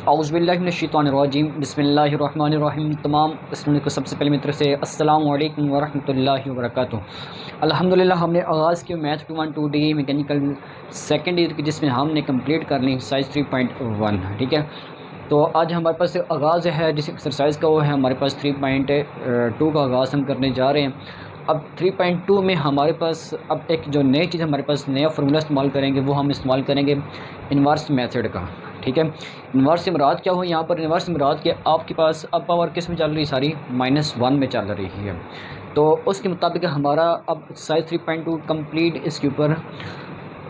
औज़ुबिल्लाहिमिनश्शैतानिर्रजीम बिस्मिल्लाहिर्रहमानिर्रहीम। तमाम स्टूडेंट को सबसे पहले मेरी तरफ से अस्सलामु अलैकुम वरहमतुल्लाहि वबरकातुहू। अल्हम्दुलिल्लाह हमने आगाज़ की math 212D mechanical second year की, जिसमें हमने कंप्लीट कर ली एक्सरसाइज 3.1। ठीक है, तो आज हमारे पास आगाज़ है जिस एक्सरसाइज का, वो है हमारे पास 3.2 का आगाज़ हम करने जा रहे हैं। अब 3.2 में हमारे पास अब एक जो नई चीज़ हमारे पास नया फार्मूला इस्तेमाल करेंगे, वो हम इस्तेमाल करेंगे इन्वर्स मेथड का। ठीक है, इन्वर्स से मुराद क्या हो, यहाँ पर इन्वर्स से मुराद कि आपके पास अब पावर किस में चल रही, सारी -1 में चल रही है। तो उसके मुताबिक हमारा अब एक्सरसाइज 3.2 कंप्लीट इसके ऊपर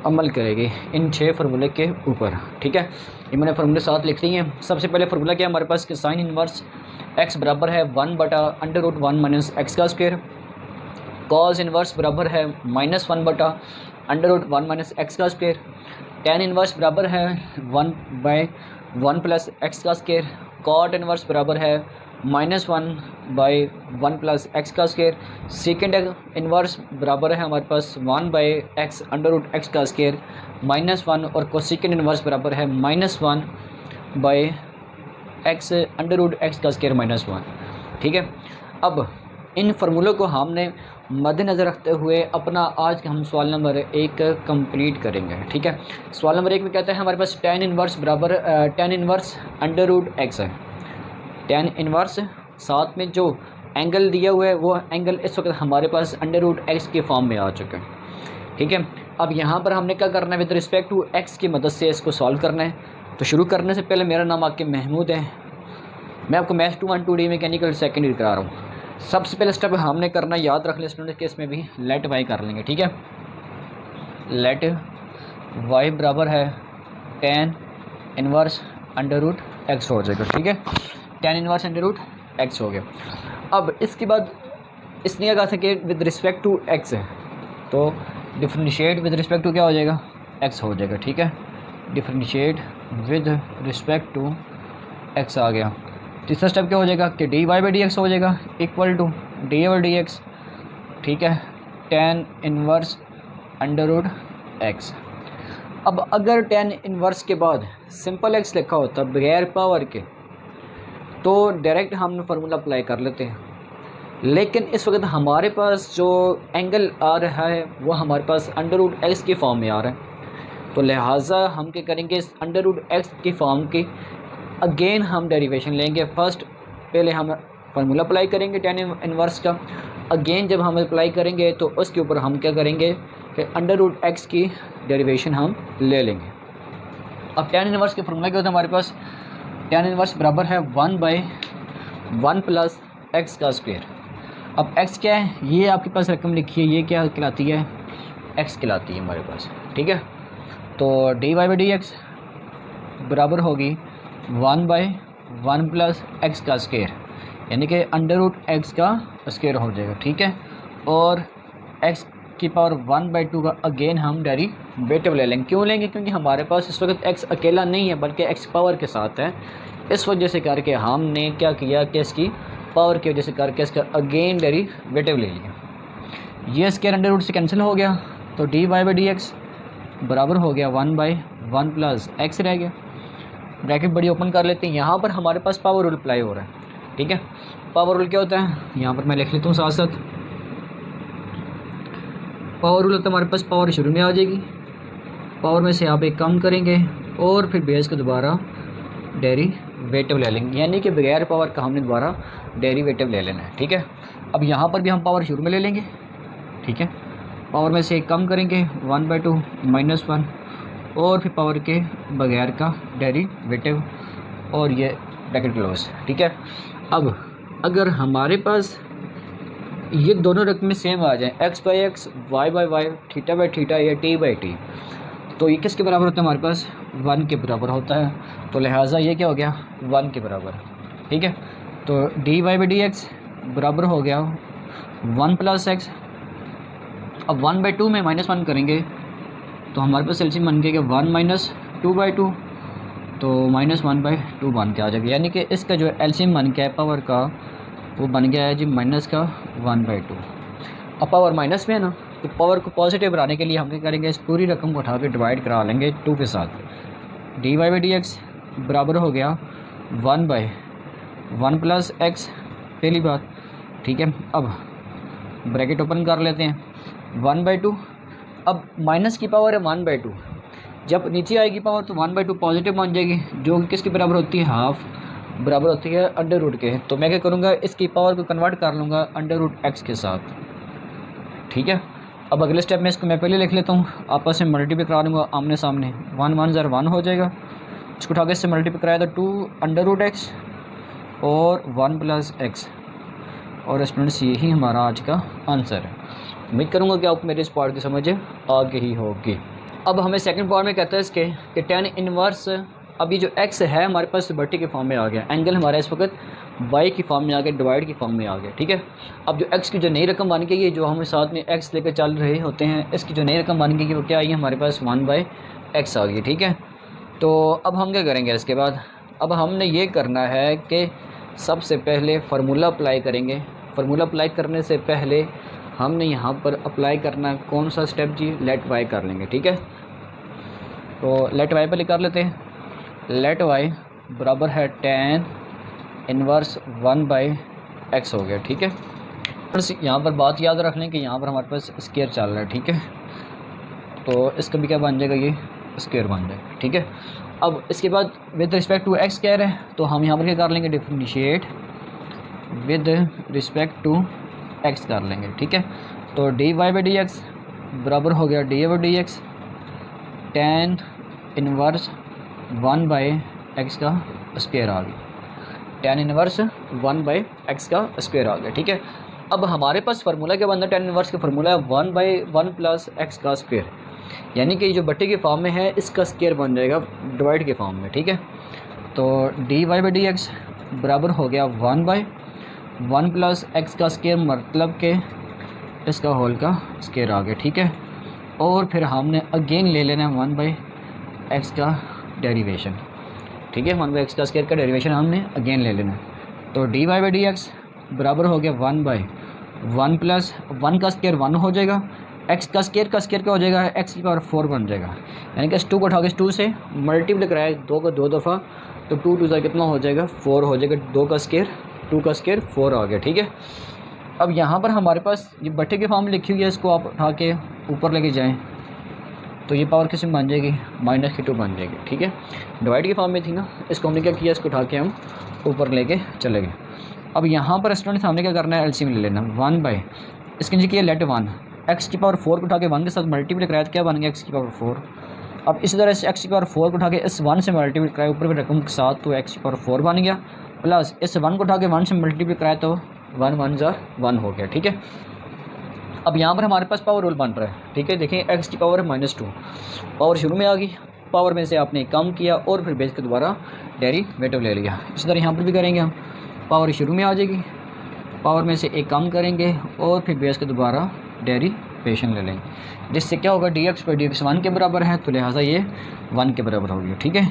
अमल करेगी, इन 6 फार्मूले के ऊपर। ठीक है, ये मैंने फार्मूले साथ लिख ली हैं। सबसे पहले फार्मूला क्या है हमारे पास कि साइन इन्वर्स x बराबर है 1/√1 माइनस एक्स का स्क्वायर। कॉज इन्वर्स बराबर है -1/√1 माइनस एक्स का स्क्वायर। टेन इन्वर्स बराबर है 1/1 प्लस एक्स का स्क्वायर। कॉट इन्वर्स बराबर है -1/1 प्लस एक्स का स्क्वायर। सेकेंड इन्वर्स बराबर है हमारे पास 1/x√x का स्क्वायर -1, और कोसेकेंड इन्वर्स बराबर है -1/x√x का स्क्वायर -1। ठीक है, अब इन फार्मूलों को हमने मद्देनज़र रखते हुए अपना आज का हम सवाल नंबर 1 कंप्लीट करेंगे। ठीक है, सवाल नंबर 1 में कहते हैं हमारे पास टेन इन्वर्स बराबर टेन इन्वर्स √x है। टेन इन्वर्स साथ में जो एंगल दिया हुआ है वो एंगल इस वक्त हमारे पास √x के फॉर्म में आ चुका है। ठीक है, अब यहाँ पर हमने क्या करना है, विद रिस्पेक्ट टू x की मदद से इसको सॉल्व करना है। तो शुरू करने से पहले मेरा नाम आपके महमूद है, मैं आपको math 212D mechanical second year करा रहा हूँ। सबसे पहले स्टेप हमने करना, याद रख लें स्टूडेंट के, इसमें भी लेट वाई कर लेंगे। ठीक है, लेट वाई बराबर है टेन इन्वर्स √x हो जाएगा। ठीक है, टेन इन्वर्स √x हो गया। अब इसके बाद इसने क्या कहा था कि विद रिस्पेक्ट टू x है, तो डिफरेंशिएट विद रिस्पेक्ट टू क्या हो जाएगा, x हो जाएगा। ठीक है, differentiate with respect to x आ गया। तीसरा स्टेप क्या हो जाएगा कि dy/dx हो जाएगा इक्वल टू dy/dx। ठीक है, टेन इन्वर्स √x। अब अगर टेन इन्वर्स के बाद सिंपल x लिखा होता बगैर पावर के, तो डायरेक्ट हम फार्मूला अप्लाई कर लेते हैं। लेकिन इस वक्त हमारे पास जो एंगल आ रहा है वो हमारे पास √x के फॉर्म में आ रहा है, तो लिहाजा हम क्या करेंगे, इस √x के फॉर्म की अगेन हम डेरिवेशन लेंगे। फर्स्ट पहले हम फार्मूला अप्लाई करेंगे टेन इन्वर्स का, अगेन जब हम अप्लाई करेंगे तो उसके ऊपर हम क्या करेंगे कि √x की डेरिवेशन हम ले लेंगे। अब टेन इन्वर्स के फार्मूला क्या होता है हमारे पास, टेन इन्वर्स बराबर है 1/1 प्लस एक्स का स्क्वायर। अब x क्या है, ये आपके पास रकम लिखी है, ये क्या कहलाती है, x कहलाती है हमारे पास। ठीक है, तो dy/dx बराबर होगी 1/1 प्लस एक्स का स्क्वायर, यानी कि √x का स्क्वायर हो जाएगा। ठीक है, और x की पावर 1/2 का अगेन हम डेरिवेटिव ले लेंगे। क्यों लेंगे, क्योंकि हमारे पास इस वक्त x अकेला नहीं है बल्कि x पावर के साथ है। इस वजह से करके हमने क्या किया कि इसकी पावर की वजह से करके इसका अगेन डेरिवेटिव ले लिया। ये स्क्वायर अंडर रूट से कैंसिल हो गया, तो dy/dx बराबर हो गया 1/1 प्लस एक्स रह गया। ब्रैकेट बड़ी ओपन कर लेते हैं। यहाँ पर हमारे पास पावर रूल अप्लाई हो रहा है। ठीक है, पावर रूल क्या होता है, यहाँ पर मैं लिख लेता हूँ साथ साथ। पावर रूल होता है हमारे पास पावर शुरू में आ जाएगी, पावर में से आप एक कम करेंगे और फिर बेस को दोबारा डेरिवेटिव ले लेंगे, यानी कि बगैर पावर का हमने दोबारा डेरिवेटिव ले लेना है। ठीक है, अब यहाँ पर भी हम पावर शुरू में ले लेंगे। ठीक है, पावर में से एक कम करेंगे 1/2 -1, और फिर पावर के बगैर का डेरिवेटिव, और ये ब्रैकेट क्लोज। ठीक है, अब अगर हमारे पास ये दोनों रकमें सेम आ जाएं, x/x, y/y, θ/θ या t/t, तो ये किसके बराबर होता है हमारे पास, 1 के बराबर होता है। तो लिहाजा ये क्या हो गया, 1 के बराबर। ठीक है, तो dy/dx बराबर हो गया 1 प्लस एक्स। अब 1/2 में -1 करेंगे तो हमारे पास एलसीएम बन गया 1 - 2/2, तो -1/2 बन के आ जाएगा, यानी कि इसका जो एलसीएम बन गया है पावर का, वो बन गया है जी माइनस का 1/2। अब पावर माइनस में है ना, तो पावर को पॉजिटिव बनाने के लिए हम क्या करेंगे, इस पूरी रकम को उठा के डिवाइड करा लेंगे 2 के साथ। dy/dx बराबर हो गया 1/1 प्लस एक्स, पहली बात, ठीक है। अब ब्रैकेट ओपन कर लेते हैं, 1/2। अब माइनस की पावर है 1/2, जब नीचे आएगी पावर तो 1/2 पॉजिटिव बन जाएगी, जो कि किसके बराबर होती है, हाफ, बराबर होती है अंडर रूट के। तो मैं क्या करूँगा, इसकी पावर को कन्वर्ट कर लूँगा अंडर रूट एक्स के साथ, ठीक है। अब अगले स्टेप में इसको मैं पहले लिख लेता हूँ, आपस में मल्टीप्लाई करा दूँगा आमने सामने, 1 1 ज़र 1 हो जाएगा, इसको उठा के इससे मल्टीप्लाई कराया तो 2 अंडर रूट एक्स और 1 प्लस एक्स। और स्टूडेंट्स यही हमारा आज का आंसर है। उम्मीद करूँगा कि आपको मेरे इस पार्ट की समझ आ गई होगी। अब हमें सेकंड पार्ट में कहता है इसके कि tan इनवर्स, अभी जो x है हमारे पास बट्टी के फॉर्म में आ गया, एंगल हमारा इस वक्त y की फॉर्म में आ गया, डिवाइड की फॉर्म में आ गया, ठीक है। अब जो x की जो नई रकम बन गई है, जो हम साथ में x लेकर चल रहे होते हैं, इसकी जो नई रकम बन गई वो क्या आई है, हमारे पास 1/x आ गई, ठीक है। तो अब हम क्या करेंगे इसके बाद, अब हमने ये करना है कि सबसे पहले फार्मूला अप्लाई करेंगे। फार्मूला अप्लाई करने से पहले हमने यहाँ पर अप्लाई करना कौन सा स्टेप जी, लेट वाई कर लेंगे, ठीक है। तो लेट वाई पर कर लेते हैं, लेट वाई बराबर है tan इनवर्स 1/x हो गया, ठीक है। यहाँ पर बात याद रख लें कि यहाँ पर हमारे पास स्क्वायर चल रहा है, ठीक है। तो इसका भी क्या बन जाएगा, ये स्क्वायर बन जाएगा, ठीक है। अब इसके बाद with respect to x square है, तो हम यहाँ पर क्या कर लेंगे, differentiate with respect to x कर लेंगे, ठीक है। तो dy/dx बराबर हो गया dy/dx tan इनवर्स 1/x का स्क्वायर आ गया, tan इनवर्स 1/x का स्क्वायर आ गया, ठीक है। अब हमारे पास फार्मूला क्या बनता है, tan इनवर्स का फार्मूला है 1/1 प्लस एक्स का स्क्वायर, यानी कि जो बट्टे के फॉर्म में है इसका स्क्वायर बन जाएगा डिवाइड के फॉर्म में, ठीक है। तो dy/dx बराबर हो गया 1/1 प्लस एक्स का स्क्वायर, मतलब के इसका होल का स्क्वायर आ गया, ठीक है। और फिर हमने अगेन ले लेना है 1/x का डेरिवेशन, ठीक है। 1/x का स्क्वायर का डेरिवेशन हमने अगेन ले लेना है। तो dy/dx बराबर हो गया 1/1 प्लस 1 का स्क्वायर 1 हो जाएगा, x का स्क्वायर क्या हो जाएगा, x की पावर 4 बन जाएगा, यानी कि इस 2 को उठा के 2 से मल्टीप्लाई कराया 2 को 2 दफ़ा, तो 2 2 कितना हो जाएगा, 4 हो जाएगा, 2 का स्क्वायर 4 आ गया, ठीक है। अब यहाँ पर हमारे पास ये बट्टे के फॉर्म में लिखी हुई है, इसको आप उठा के ऊपर लेके जाएं तो ये पावर किस में बन जाएगी, -2 बन जाएगी, ठीक है। डिवाइड के फॉर्म में थी ना, इसको हमने क्या किया, इसको उठा के हम ऊपर लेके चले गए। अब यहाँ पर स्टूडेंट हमने क्या करना है, एलसीएम ले लेना, 1/ इसके नीचे किया लेट 1, एक्स की पावर 4 को उठा के 1 के साथ मल्टीप्लाई कराया तो क्या बन गया, एक्स की पावर 4। अब इसी तरह से एक्स की पावर 4 को उठा के इस 1 से मल्टीप्लाई कराया ऊपर की रकम के साथ, तो एक्स की पावर 4 बन गया, प्लस इस 1 को उठा के 1 से मल्टीप्लाई कराया तो 1 1 ज़ा 1 हो गया, ठीक है। अब यहाँ पर हमारे पास पावर रूल बन रहा है, ठीक है। देखें एक्स की पावर है -2, पावर शुरू में आ गई, पावर में से आपने कम किया और फिर बेस के दोबारा डेरिवेटिव ले लिया। इसी तरह यहाँ पर भी करेंगे हम, पावर शुरू में आ जाएगी, पावर में से एक कम करेंगे और फिर बेस के दोबारा डेरिवेशन ले लेंगे, जिससे क्या होगा, dx/dx 1 के बराबर है, तो लिहाजा ये 1 के बराबर हो गया, ठीक है।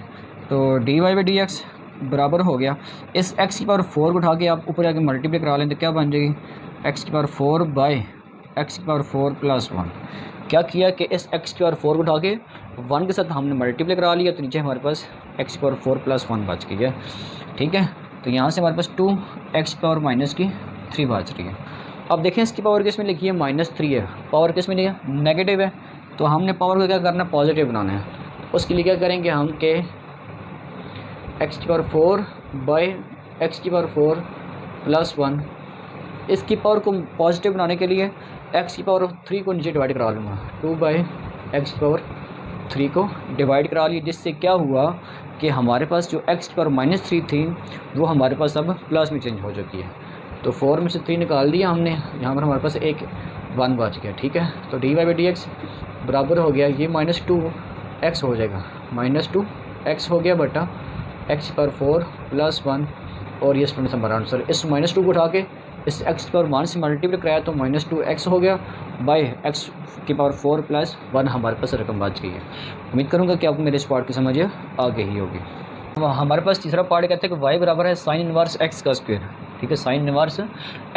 तो dy/dx बराबर हो गया, इस x की पावर 4 को उठा के आप ऊपर जाके मल्टीप्लाई करा लें तो क्या बन जाएगी, x की पावर 4/x की पावर 4 प्लस 1। क्या किया कि इस x की पावर 4 को उठा के 1 के साथ हमने मल्टीप्लाई करा लिया, तो नीचे हमारे पास x की पावर 4 प्लस 1 बच गई है, ठीक है। तो यहाँ से हमारे पास 2x की पावर -3 बच रही है। अब देखें इसकी पावर किस में लिखी है, -3 है, पावर किस में लिखी है, नेगेटिव है, तो हमने पावर को क्या करना है, पॉजिटिव बनाना है। उसके लिए क्या करेंगे हम कि x की पावर 4/x की पावर 4 प्लस 1, इसकी पावर को पॉजिटिव बनाने के लिए x की पावर 3 को नीचे डिवाइड करा लूँगा, 2/x की पावर 3 को डिवाइड करा लिया, जिससे क्या हुआ कि हमारे पास जो x की पावर -3 थी वो हमारे पास अब प्लस में चेंज हो चुकी है। तो 4 में से 3 निकाल दिया हमने, यहाँ पर हमारे पास एक 1 बच गया, ठीक है। तो dy/dx बराबर हो गया, ये -2x हो जाएगा, -2x हो गया बटा x की पावर 4 प्लस 1, और ये स्टूडेंट हमारा आंसर। इस -2 को उठा के इस x की पावर 1 से मल्टीप्लाई कराया तो -2x हो गया, बाय x की पावर 4 प्लस 1 हमारे पास रकम बच गई है। उम्मीद करूँगा कि आपको मेरे इस पार्ट की समझ आ गई होगी। हमारे पास तीसरा पार्ट कहते हैं कि y बराबर है साइन इनवर्स x का स्क्वायर, ठीक है, साइन इनवर्स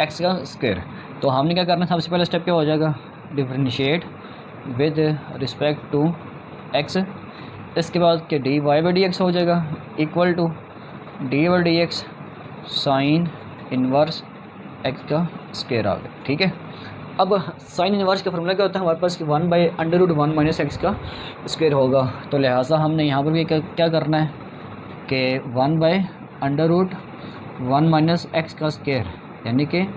x का स्क्वायर। तो हमने क्या करना है, सबसे पहले स्टेप क्या हो जाएगा, differentiate with respect to x इसके बाद के d Y by D x हो जाएगा equal to d y d x sine inverse x का स्क्वायर आ गया। ठीक है, अब साइन इन्वर्स का फॉर्मूला क्या होता है हमारे पास कि 1/√1 माइनस एक्स का स्क्वायर होगा। तो लिहाजा हमने यहाँ पर भी क्या करना है कि 1/√1 माइनस एक्स का स्क्वायर, यानी कि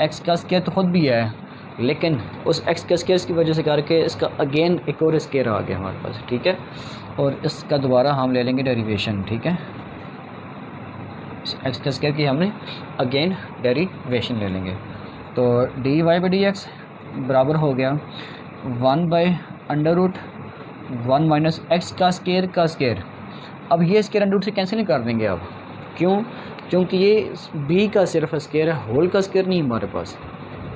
एक्स का स्क्वायर तो ख़ुद भी है लेकिन उस एक्स के स्क्वायर की वजह से करके इसका अगेन एक और स्क्वायर आ गया हमारे पास। ठीक है, और इसका दोबारा हम ले लेंगे डेरिवेशन। ठीक है, एक्स का स्क्वायर की हमने अगेन डेरिवेशन ले लेंगे। तो D Y by D x बराबर हो गया 1/√1 माइनस एक्स का स्क्वायर। अब ये स्क्वायर अंडर रूट से कैंसिल नहीं कर देंगे अब, क्यों? क्योंकि ये बी का सिर्फ स्क्वायर है, होल का स्क्वायर नहीं हमारे पास।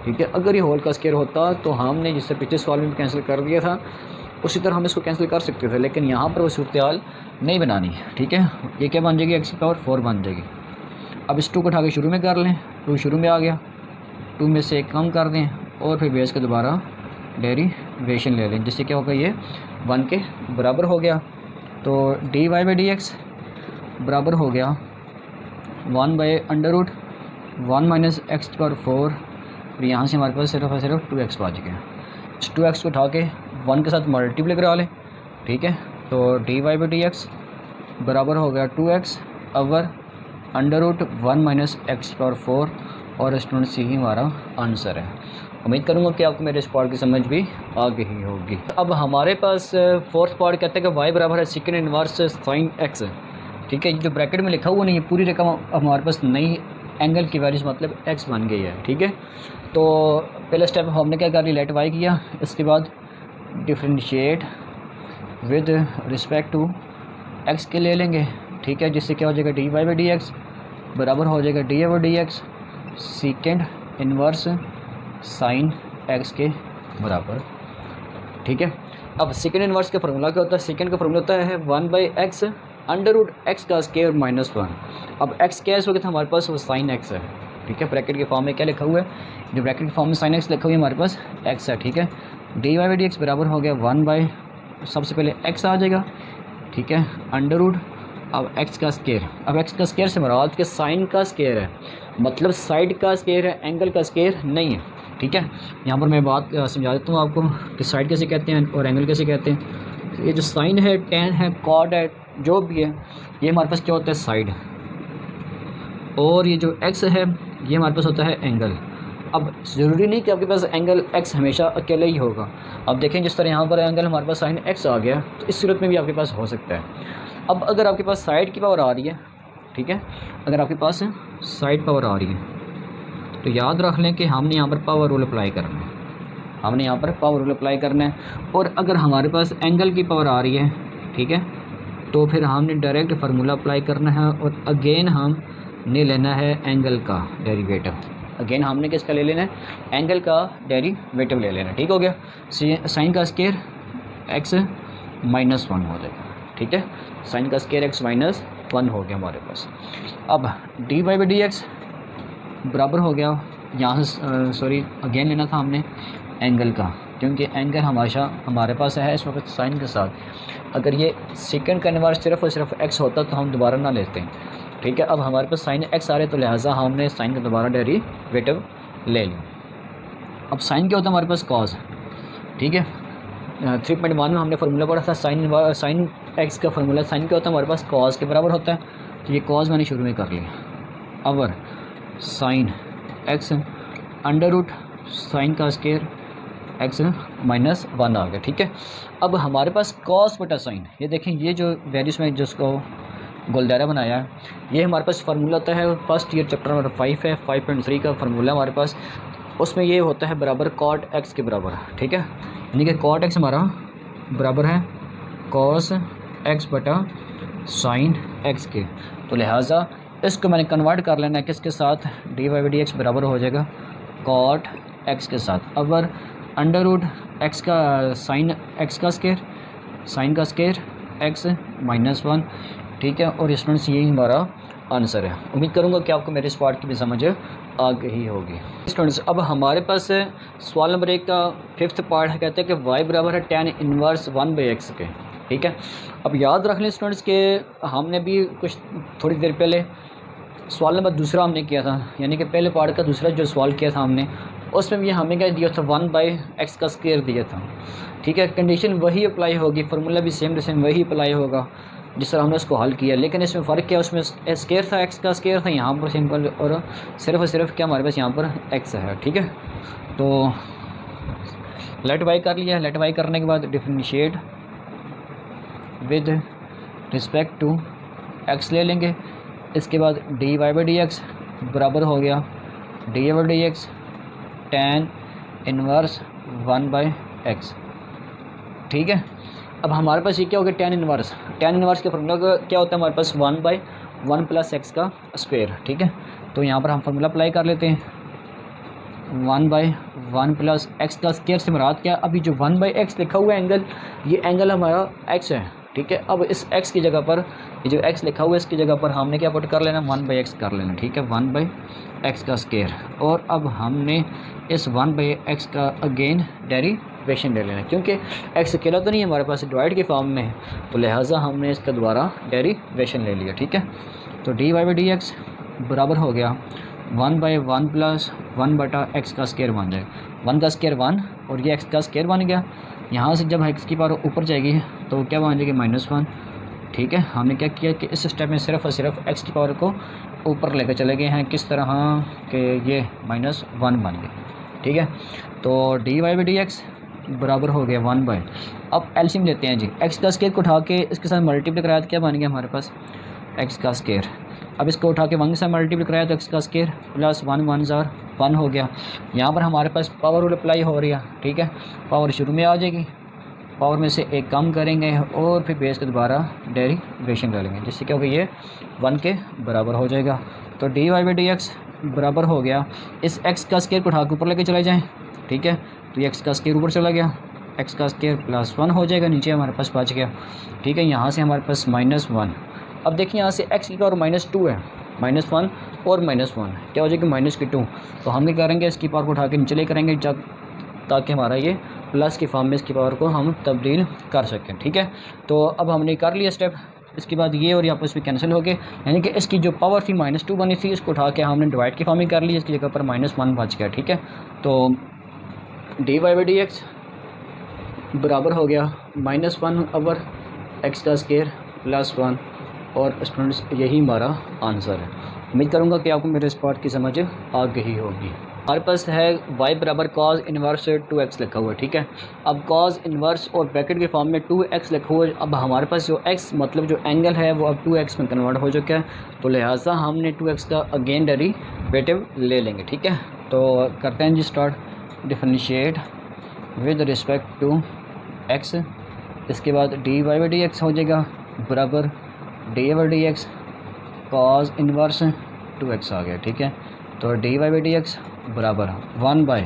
ठीक है, अगर ये होल का स्क्वायर होता तो हमने जिससे पिछले सवाल में कैंसिल कर दिया था उसी तरह हम इसको कैंसिल कर सकते थे, लेकिन यहाँ पर वो सूरत नहीं बनानी। ठीक है, ये क्या बन जाएगी, एक्स की पावर 4 बन जाएगी। अब इस 2 को उठा के शुरू में कर लें, 2 शुरू में आ गया, 2 में से 1 कम कर दें और फिर बेस का दोबारा डेरिवेशन ले लें, जिससे क्या होगा ये 1 के बराबर हो गया। तो D Y by D x बराबर हो गया 1/√1 माइनस एक्स की पावर 4 और यहाँ से हमारे पास सिर्फ और सिर्फ 2x बच गया। इस 2x को उठा के 1 के साथ मल्टीप्लाई करा लें। ठीक है, तो D Y by D x बराबर हो गया 2x ओवर √1 माइनस एक्स की पावर 4 और स्टूडेंट सी ही हमारा आंसर है। उम्मीद करूँगा कि आपको मेरे इस पार्ट की समझ भी आ गई होगी। अब हमारे पास फोर्थ पार्ट कहते हैं कि y बराबर है सेकंड इनवर्स साइन x। ठीक है, जो ब्रैकेट में लिखा हुआ नहीं है पूरी रकम हमारे पास नई एंगल की वैल्यूज मतलब x बन गई है। ठीक है, तो पहला स्टेप हमने क्या कर लिया, लेट y किया, इसके बाद differentiate with respect to x के ले लेंगे। ठीक है, जिससे क्या हो जाएगा d Y by D x बराबर हो जाएगा d over d x second inverse sine x के बराबर। ठीक है, अब सेकेंड इन्वर्स का फॉर्मूला क्या होता है, सेकेंड का फॉर्मूला होता है 1/x √x का स्क्वायर -1। अब x क्या है इस वक्त हमारे पास वो साइन x है। ठीक है, ब्रैकेट के फॉर्म में क्या लिखा हुआ है, जो ब्रैकेट के फॉर्म में साइन x लिखा हुआ है हमारे पास x है। ठीक है, d Y by D x बराबर हो गया 1/ सबसे पहले x आ जाएगा। ठीक है, √ अब x का स्क्वायर, अब x का स्क्वायर से मुराद के साइन का स्क्वायर है, मतलब साइड का स्क्वायर है, एंगल का स्क्वायर नहीं है। ठीक है, यहाँ पर मैं बात समझा देता हूँ आपको कि साइड कैसे कहते हैं और एंगल कैसे कहते हैं। तो ये जो साइन है, टेन है, कॉड है, जो भी है, ये हमारे पास क्या होता है साइड, और ये जो x है ये हमारे पास होता है एंगल। अब ज़रूरी नहीं कि आपके पास एंगल x हमेशा अकेले ही होगा। अब देखें जिस तरह यहाँ पर एंगल हमारे पास साइन x आ गया, तो इस सूरत में भी आपके पास हो सकता है। अब अगर आपके पास साइड की पावर आ रही है, ठीक है, अगर आपके पास साइड पावर आ रही है तो याद रख लें कि हमने यहाँ पर पावर रूल अप्लाई करना है, हमने यहाँ पर पावर रूल अप्लाई करना है। और अगर हमारे पास एंगल की पावर आ रही है, ठीक है, तो फिर हमने डायरेक्ट फार्मूला अप्लाई करना है और अगेन हमने लेना है एंगल का डेरिवेटिव। अगेन हमने किसका ले लेना है, एंगल का डेरिवेटिव ले लेना है। ठीक हो गया, साइन का स्क्वायर x -1 हो जाएगा। ठीक है, साइन का स्क्वायर x -1 हो गया हमारे पास। अब d Y by D x बराबर हो गया, यहाँ से सॉरी अगेन लेना था हमने एंगल का, क्योंकि एंगल हमेशा हमारे पास है इस वक्त साइन के साथ। अगर ये सेकंड का इन्वर्स सिर्फ और सिर्फ x होता तो हम दोबारा ना लेते हैं। ठीक है, अब हमारे पास साइन x आ रहे तो लिहाजा हमने साइन का दोबारा डेरिवेटिव ले लिया। अब साइन क्या होता है हमारे पास कॉस। ठीक है, 3.1 में हमने फार्मूला पढ़ा था साइन x का फार्मूला, साइन क्या होता है हमारे पास कॉस के बराबर होता है। तो ये कॉस मैंने शुरू में कर लिया। अवर साइन x √ साइन का स्क्वायर x -1 आ गया। ठीक है, अब हमारे पास कॉस बटा साइन, ये देखें ये जो वैल्यूज में जिसको गोलदारा बनाया है, ये हमारे पास फार्मूला होता है फर्स्ट ईयर चैप्टर नंबर 5 है, 5.3 का फार्मूला हमारे पास, उसमें ये होता है बराबर कॉट x के बराबर। ठीक है, यानी कि कॉट x हमारा बराबर है कॉस x बटा साइन x के। तो लिहाजा इसको मैंने कन्वर्ट कर लेना है किसके साथ, d Y by D x बराबर हो जाएगा कॉट x के साथ। अगर √ x का साइन x का स्क्वायर, साइन का स्क्वायर x -1। ठीक है, और स्टूडेंट्स यही हमारा आंसर है। उम्मीद करूँगा कि आपको मेरे इस पार्ट की भी समझ आ गई होगी। स्टूडेंट्स, अब हमारे पास सवाल नंबर 1 का 5th पार्ट है, कहते हैं कि y बराबर है tan इनवर्स 1/x के। ठीक है। अब याद रख लें स्टूडेंट्स के हमने भी कुछ थोड़ी देर पहले सवाल नंबर दूसरा हमने किया था, यानी कि पहले पार्ट का दूसरा जो सवाल किया था हमने, उसमें भी हमें क्या दिया था 1/x का स्क्वायर दिया था। ठीक है, कंडीशन वही अप्लाई होगी, फार्मूला भी सेम टू सेम वही अप्लाई होगा जिस तरह हमने उसको हल किया, लेकिन इसमें फ़र्क क्या, उसमें स्क्वायर था, x का स्क्वायर था, यहाँ पर सिंपल और सिर्फ क्या हमारे पास यहाँ पर x है। ठीक है, तो लेट वाई कर लिया। लेट वाई करने के बाद differentiate with respect to x ले लेंगे। इसके बाद D Y by D x बराबर हो गया d by D x tan inverse 1/x। ठीक है, अब हमारे पास ये क्या हो गया, tan इनवर्स के फार्मूला क्या होता है हमारे पास 1/1 + x का स्क्वायर। ठीक है, तो यहाँ पर हम फार्मूला अप्लाई कर लेते हैं 1/1 + x का स्क्वायर से मुराद क्या, अभी जो 1/x लिखा हुआ है एंगल, ये एंगल हमारा x है। ठीक है, अब इस x की जगह पर ये जो x लिखा हुआ है इसकी जगह पर हमने क्या पुट कर लेना, 1/x कर लेना। ठीक है, 1/x का स्क्वायर, और अब हमने इस 1/x का अगेन डेरिवेशन ले लेना, क्योंकि x अकेला तो नहीं हमारे पास, डिवाइड के फॉर्म में है, तो लिहाजा हमने इसका दोबारा डेरिवेशन ले लिया। ठीक है, तो D Y by D x बराबर हो गया 1/1 + 1/x का स्क्वायर बन जाएगा, 1 का स्क्वायर 1 और ये x का स्क्वायर बन गया। यहाँ से जब x की पावर ऊपर जाएगी तो क्या बन जाएगी -1। ठीक है, हमने क्या किया कि इस स्टेप में सिर्फ और सिर्फ x की पावर को ऊपर लेकर चले गए हैं, किस तरह कि ये -1 बन गए। ठीक है, तो D Y by D x बराबर हो गया 1/, अब एलसीएम लेते हैं जी, x का स्क्वायर को उठा के इसके साथ मल्टीप्लाई कराया तो क्या बन गया हमारे पास x का स्क्वायर। अब इसको उठा के 1 के साथ मल्टीप्लाई कराया तो x का स्क्वायर प्लस 1 1 ज़ार 1 हो गया। यहाँ पर हमारे पास पावर रूल अप्लाई हो रही है। ठीक है, पावर शुरू में आ जाएगी, पावर में से एक कम करेंगे और फिर बेस के दोबारा डेरिवेशन ले लेंगे, जिससे क्या होगा ये 1 के बराबर हो जाएगा। तो D Y by D x बराबर हो गया, इस x का स्क्वायर को उठा के ऊपर लेके चले जाएँ। ठीक है, तो ये x का स्क्वायर ऊपर चला गया, x का स्क्वायर प्लस 1 हो जाएगा, नीचे हमारे पास बच गया। ठीक है, यहाँ से हमारे पास -1। अब देखिए यहाँ से x की पावर -2 है, -1 और -1 क्या हो जाएगी -2। तो हम क्या करेंगे, इसकी पावर को उठा के नीचे ले करेंगे जब, ताकि हमारा ये प्लस की फॉर्म में इसकी पावर को हम तब्दील कर सकें। ठीक है, तो अब हमने कर लिया स्टेप, इसके बाद ये और ये आपस में कैंसिल हो गए, यानी कि इसकी जो पावर थी -2 बनी थी, इसको उठा के हमने डिवाइड की फॉर्म में कर ली, इसकी जगह पर -1 बच गया। ठीक है, तो D Y by D x बराबर हो गया -1/x का स्क्वायर प्लस 1, और स्टूडेंट्स यही हमारा आंसर है। उम्मीद करूँगा कि आपको मेरे इस पार्ट की समझ आ गई होगी। हमारे पास है y बराबर cos इनवर्स 2x लिखा हुआ है। ठीक है, अब cos इनवर्स और ब्रैकेट के फॉर्म में 2x लिखा हुआ है। अब हमारे पास जो x मतलब जो एंगल है वो अब 2x में कन्वर्ट हो चुका है, तो लिहाजा हमने 2x का अगेन डेरिवेटिव ले लेंगे। ठीक है, तो करते हैं जी start, differentiate with respect to x, इसके बाद D Y by D x हो जाएगा बराबर D by D X cos inverse 2x आ गया। ठीक है, तो D Y by D x बराबर 1/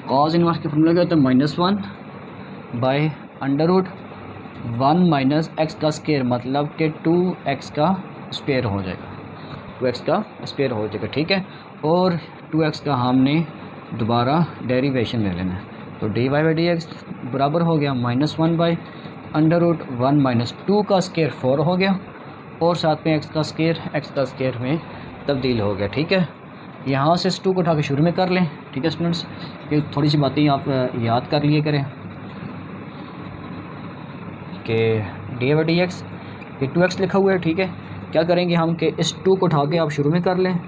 कॉस इनवर्स के फॉर्मूला क्या होता है -1/√1 - x का स्क्वायर, मतलब कि 2x का स्क्वायर हो जाएगा, 2x का स्क्वायर हो जाएगा। ठीक है, और 2x का हमने दोबारा डेरिवेशन ले लेना है, तो D Y by D x बराबर हो गया -1/√1 - 2 का स्क्वायर 4 हो गया, और साथ में x का स्क्वायर में तब्दील हो गया। ठीक है, यहाँ से 2 को उठा के शुरू में कर लें। ठीक है स्टूडेंट्स, ये थोड़ी सी बातें आप याद कर लिए करें कि डी बाई डी एक्स ये 2x लिखा हुआ है। ठीक है, क्या करेंगे हम कि इस 2 को उठा के आप शुरू में कर लें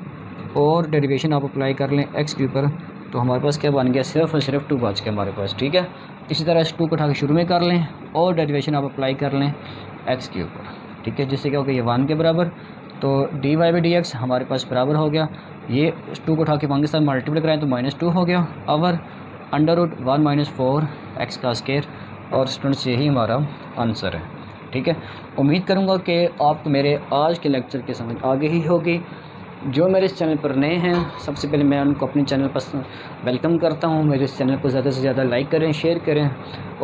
और डेरिवेशन आप अप्लाई कर लें x के ऊपर, तो हमारे पास क्या बन गया, सिर्फ और सिर्फ 2 बच गया हमारे पास। ठीक है, इसी तरह इस 2 को उठा के शुरू में कर लें और डेरिवेशन आप अप्लाई कर लें x के ऊपर। ठीक है, जिससे क्या हो गया ये 1 के बराबर, तो D Y by D x हमारे पास बराबर हो गया, ये 2 को उठा के 1 के साथ मल्टीप्लाई कराएं तो -2 हो गया, ओवर √1 - 4x का स्क्वायर, और स्टूडेंट्स यही हमारा आंसर है। ठीक है, उम्मीद करूँगा कि आपको मेरे आज के लेक्चर की समझ आ गई होगी। जो मेरे इस चैनल पर नए हैं, सबसे पहले मैं उनको अपने चैनल पर वेलकम करता हूं। मेरे इस चैनल को ज़्यादा से ज़्यादा लाइक करें, शेयर करें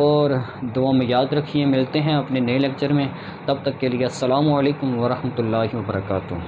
और दुआ में याद रखिए। मिलते हैं अपने नए लेक्चर में, तब तक के लिए अस्सलामु अलैकुम वरहमतुल्लाहि वबरकातुहू।